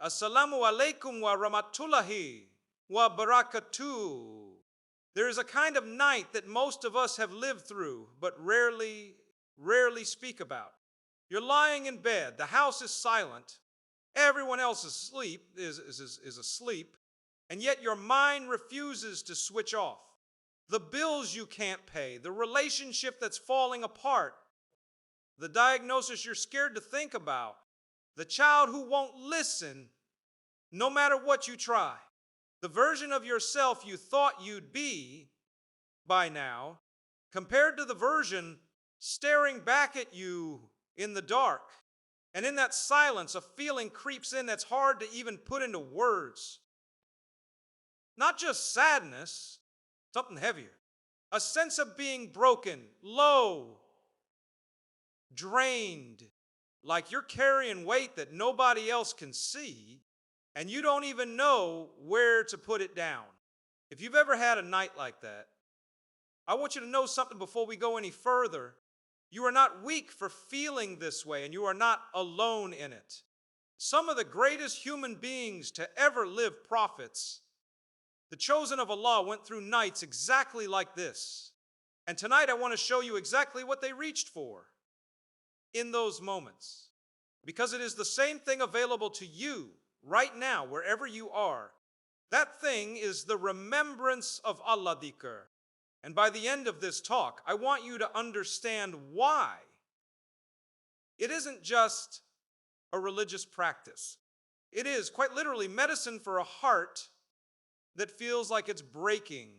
Assalamu alaikum wa rahmatullahi wa barakatuh. There is a kind of night that most of us have lived through, but rarely speak about. You're lying in bed, the house is silent, everyone else is asleep, and yet your mind refuses to switch off. The bills you can't pay, the relationship that's falling apart, the diagnosis you're scared to think about, the child who won't listen no matter what you try, the version of yourself you thought you'd be by now, compared to the version staring back at you in the dark. And in that silence, a feeling creeps in that's hard to even put into words. Not just sadness, something heavier. A sense of being broken, low, drained, like you're carrying weight that nobody else can see, and you don't even know where to put it down. If you've ever had a night like that, I want you to know something before we go any further. You are not weak for feeling this way, and you are not alone in it. Some of the greatest human beings to ever live, prophets, the chosen of Allah, went through nights exactly like this. And tonight I want to show you exactly what they reached for in those moments. Because it is the same thing available to you right now, wherever you are. That thing is the remembrance of Allah, Dhikr. And by the end of this talk, I want you to understand why. It isn't just a religious practice. It is quite literally medicine for a heart that feels like it's breaking.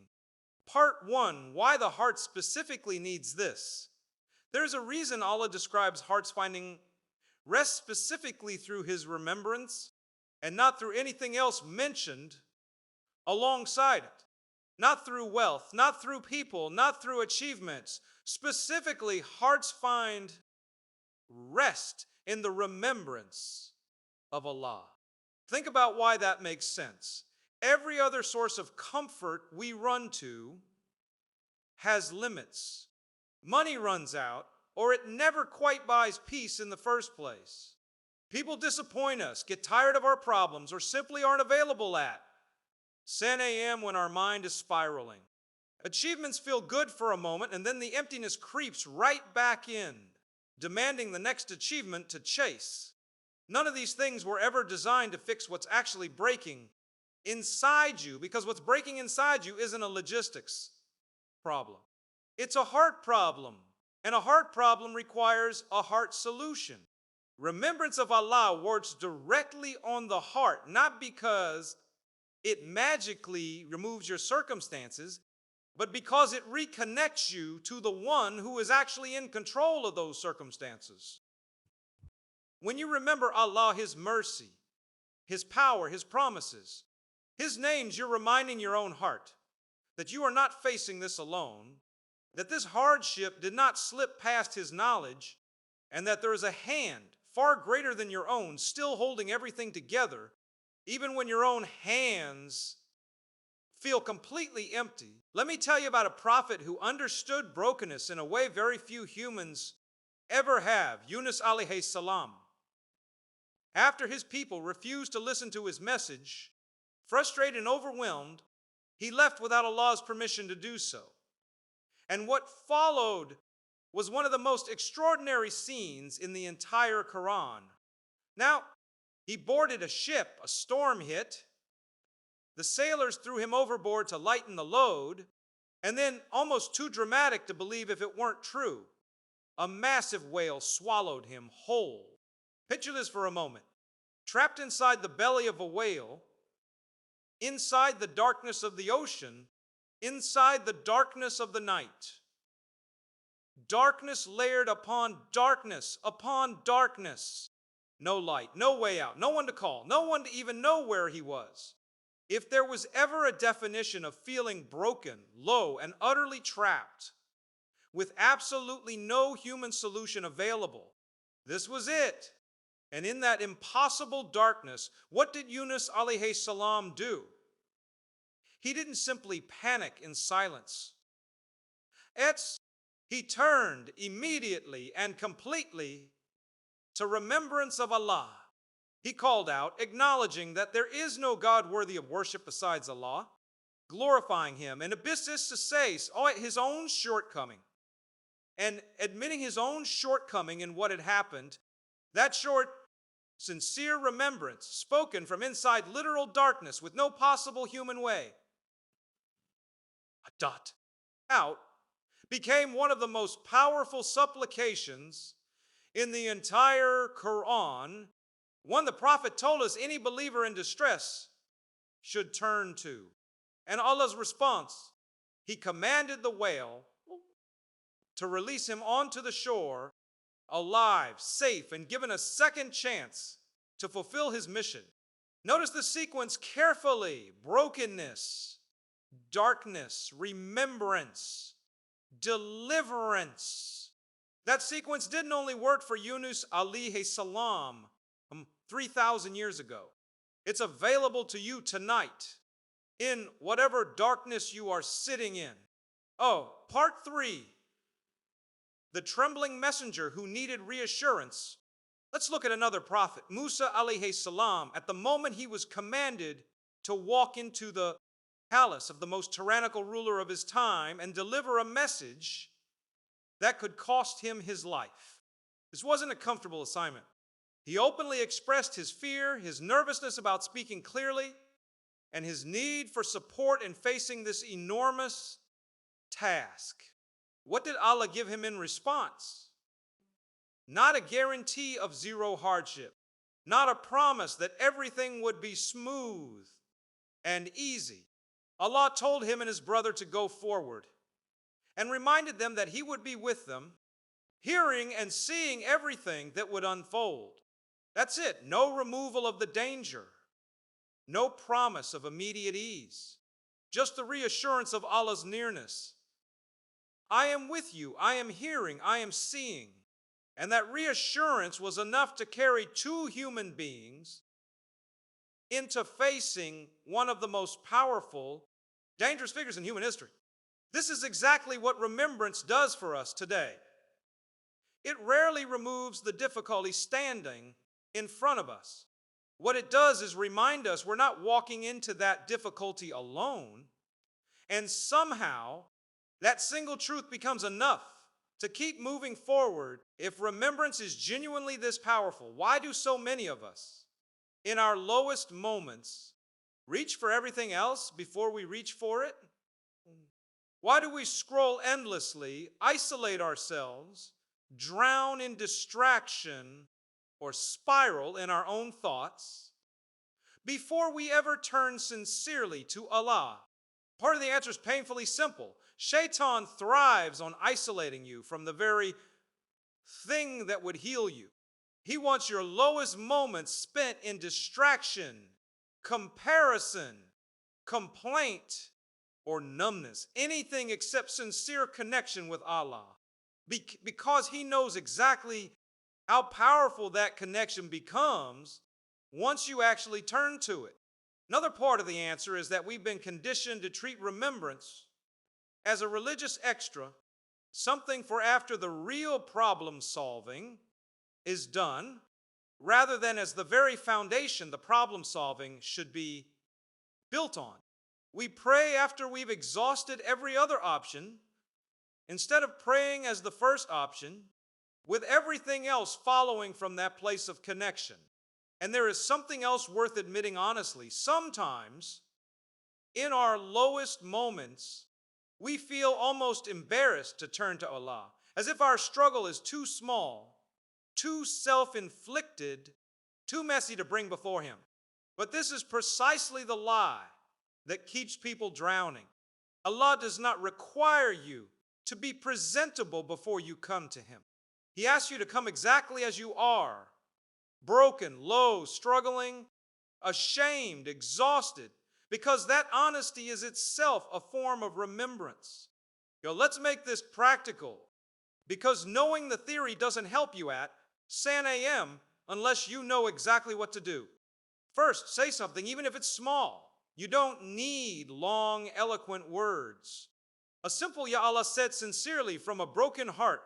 Part 1, why the heart specifically needs this. There's a reason Allah describes hearts finding rest specifically through His remembrance and not through anything else mentioned alongside it. Not through wealth, not through people, not through achievements. Specifically, hearts find rest in the remembrance of Allah. Think about why that makes sense. Every other source of comfort we run to has limits. Money runs out, or it never quite buys peace in the first place. People disappoint us, get tired of our problems, or simply aren't available at 10 a.m. when our mind is spiraling. Achievements feel good for a moment, and then the emptiness creeps right back in, demanding the next achievement to chase. None of these things were ever designed to fix what's actually breaking inside you, because what's breaking inside you isn't a logistics problem. It's a heart problem, and a heart problem requires a heart solution. Remembrance of Allah works directly on the heart, not because it magically removes your circumstances, but because it reconnects you to the one who is actually in control of those circumstances. When you remember Allah, His mercy, His power, His promises, His names, you're reminding your own heart that you are not facing this alone, that this hardship did not slip past His knowledge, and that there is a hand far greater than your own still holding everything together, even when your own hands feel completely empty. Let me tell you about a prophet who understood brokenness in a way very few humans ever have, Yunus alayhi salam. After his people refused to listen to his message, frustrated and overwhelmed, he left without Allah's permission to do so. And what followed was one of the most extraordinary scenes in the entire Quran. Now, he boarded a ship, a storm hit. The sailors threw him overboard to lighten the load, and then, almost too dramatic to believe if it weren't true, a massive whale swallowed him whole. Picture this for a moment. Trapped inside the belly of a whale, inside the darkness of the ocean, inside the darkness of the night. Darkness layered upon darkness upon darkness. No light, no way out, no one to call, no one to even know where he was. If there was ever a definition of feeling broken, low, and utterly trapped, with absolutely no human solution available, this was it. And in that impossible darkness, what did Yunus alayhi salam do? He didn't simply panic in silence. He turned immediately and completely to remembrance of Allah. He called out, acknowledging that there is no God worthy of worship besides Allah, glorifying Him, and abysses to say his own shortcoming, and admitting his own shortcoming in what had happened. That short, sincere remembrance, spoken from inside literal darkness with no possible human way, a dot out, became one of the most powerful supplications in the entire Quran, one the Prophet told us any believer in distress should turn to. And Allah's response, He commanded the whale to release him onto the shore, alive, safe, and given a second chance to fulfill his mission. Notice the sequence carefully: brokenness, darkness, remembrance, deliverance. That sequence didn't only work for Yunus alayhi salam 3,000 years ago. It's available to you tonight in whatever darkness you are sitting in. Oh, part 3, the trembling messenger who needed reassurance. Let's look at another prophet, Musa alayhi salam. At the moment he was commanded to walk into the palace of the most tyrannical ruler of his time and deliver a message that could cost him his life. This wasn't a comfortable assignment. He openly expressed his fear, his nervousness about speaking clearly, and his need for support in facing this enormous task. What did Allah give him in response? Not a guarantee of zero hardship, not a promise that everything would be smooth and easy. Allah told him and his brother to go forward and reminded them that He would be with them, hearing and seeing everything that would unfold. That's it. No removal of the danger, no promise of immediate ease, just the reassurance of Allah's nearness. I am with you, I am hearing, I am seeing. And that reassurance was enough to carry 2 human beings into facing one of the most powerful, dangerous figures in human history. This is exactly what remembrance does for us today. It rarely removes the difficulty standing in front of us. What it does is remind us we're not walking into that difficulty alone, and somehow that single truth becomes enough to keep moving forward. If remembrance is genuinely this powerful, why do so many of us, in our lowest moments, reach for everything else before we reach for it? Why do we scroll endlessly, isolate ourselves, drown in distraction, or spiral in our own thoughts before we ever turn sincerely to Allah? Part of the answer is painfully simple. Shaitan thrives on isolating you from the very thing that would heal you. He wants your lowest moments spent in distraction, comparison, complaint, or numbness. Anything except sincere connection with Allah. Because He knows exactly how powerful that connection becomes once you actually turn to it. Another part of the answer is that we've been conditioned to treat remembrance as a religious extra, something for after the real problem solving is done, rather than as the very foundation the problem solving should be built on. We pray after we've exhausted every other option, instead of praying as the first option, with everything else following from that place of connection. And there is something else worth admitting honestly. Sometimes, in our lowest moments, we feel almost embarrassed to turn to Allah, as if our struggle is too small, too self-inflicted, too messy to bring before Him. But this is precisely the lie that keeps people drowning. Allah does not require you to be presentable before you come to Him. He asks you to come exactly as you are, broken, low, struggling, ashamed, exhausted, because that honesty is itself a form of remembrance. Let's make this practical, because knowing the theory doesn't help you at 10 a.m. unless you know exactly what to do. First, say something, even if it's small. You don't need long, eloquent words. A simple Ya Allah said sincerely from a broken heart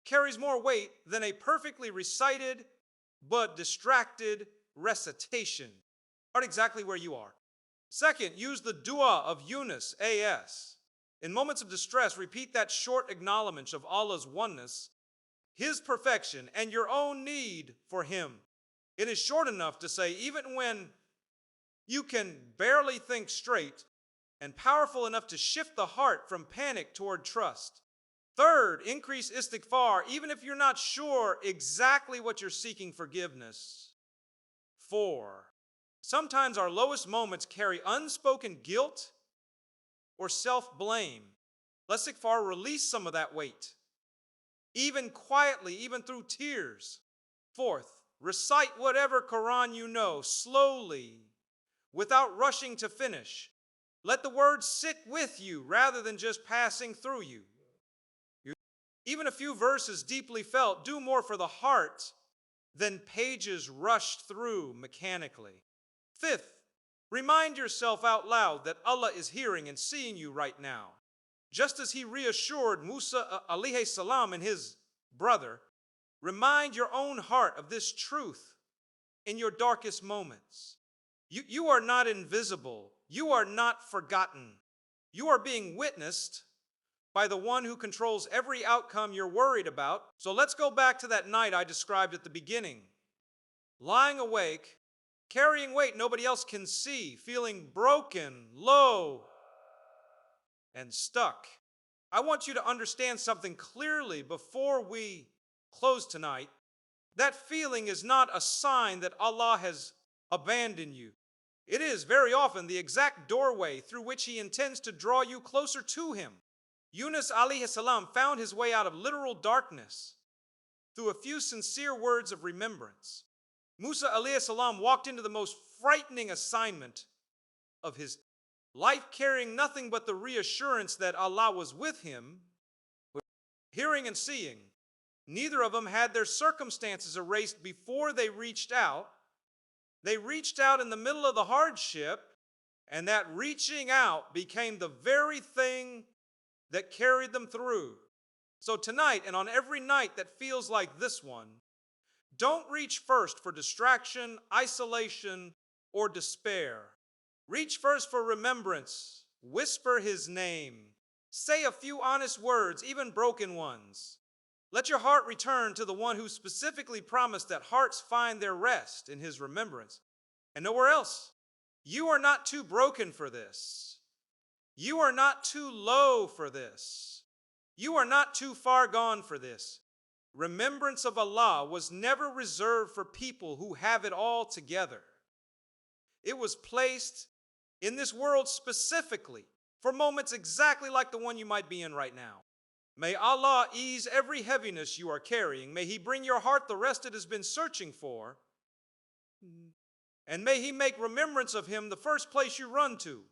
carries more weight than a perfectly recited but distracted recitation. Start exactly where you are. Second, use the Dua of Yunus, A.S. In moments of distress, repeat that short acknowledgement of Allah's oneness, His perfection, and your own need for Him. It is short enough to say, even when you can barely think straight, and powerful enough to shift the heart from panic toward trust. Third, increase istighfar, even if you're not sure exactly what you're seeking forgiveness for. Sometimes our lowest moments carry unspoken guilt or self-blame. Let istighfar release some of that weight, even quietly, even through tears. Fourth, recite whatever Quran you know, slowly, without rushing to finish. Let the words sit with you rather than just passing through you. Even a few verses deeply felt do more for the heart than pages rushed through mechanically. Fifth, remind yourself out loud that Allah is hearing and seeing you right now. Just as He reassured Musa alayhi salam and his brother, remind your own heart of this truth in your darkest moments. You are not invisible. You are not forgotten. You are being witnessed by the one who controls every outcome you're worried about. So let's go back to that night I described at the beginning. Lying awake, carrying weight nobody else can see, feeling broken, low, and stuck. I want you to understand something clearly before we close tonight. That feeling is not a sign that Allah has abandoned you. It is very often the exact doorway through which He intends to draw you closer to Him. Yunus alayhi salam found his way out of literal darkness through a few sincere words of remembrance. Musa alayhi salam walked into the most frightening assignment of his life, carrying nothing but the reassurance that Allah was with him, hearing and seeing. Neither of them had their circumstances erased before they reached out. They reached out in the middle of the hardship, and that reaching out became the very thing that carried them through. So tonight, and on every night that feels like this one, don't reach first for distraction, isolation, or despair. Reach first for remembrance. Whisper His name. Say a few honest words, even broken ones. Let your heart return to the one who specifically promised that hearts find their rest in His remembrance and nowhere else. You are not too broken for this. You are not too low for this. You are not too far gone for this. Remembrance of Allah was never reserved for people who have it all together. It was placed in this world specifically for moments exactly like the one you might be in right now. May Allah ease every heaviness you are carrying. May He bring your heart the rest it has been searching for. And may He make remembrance of Him the first place you run to,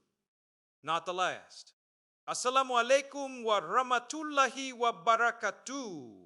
not the last. Assalamu alaikum wa rahmatullahi wa barakatuh.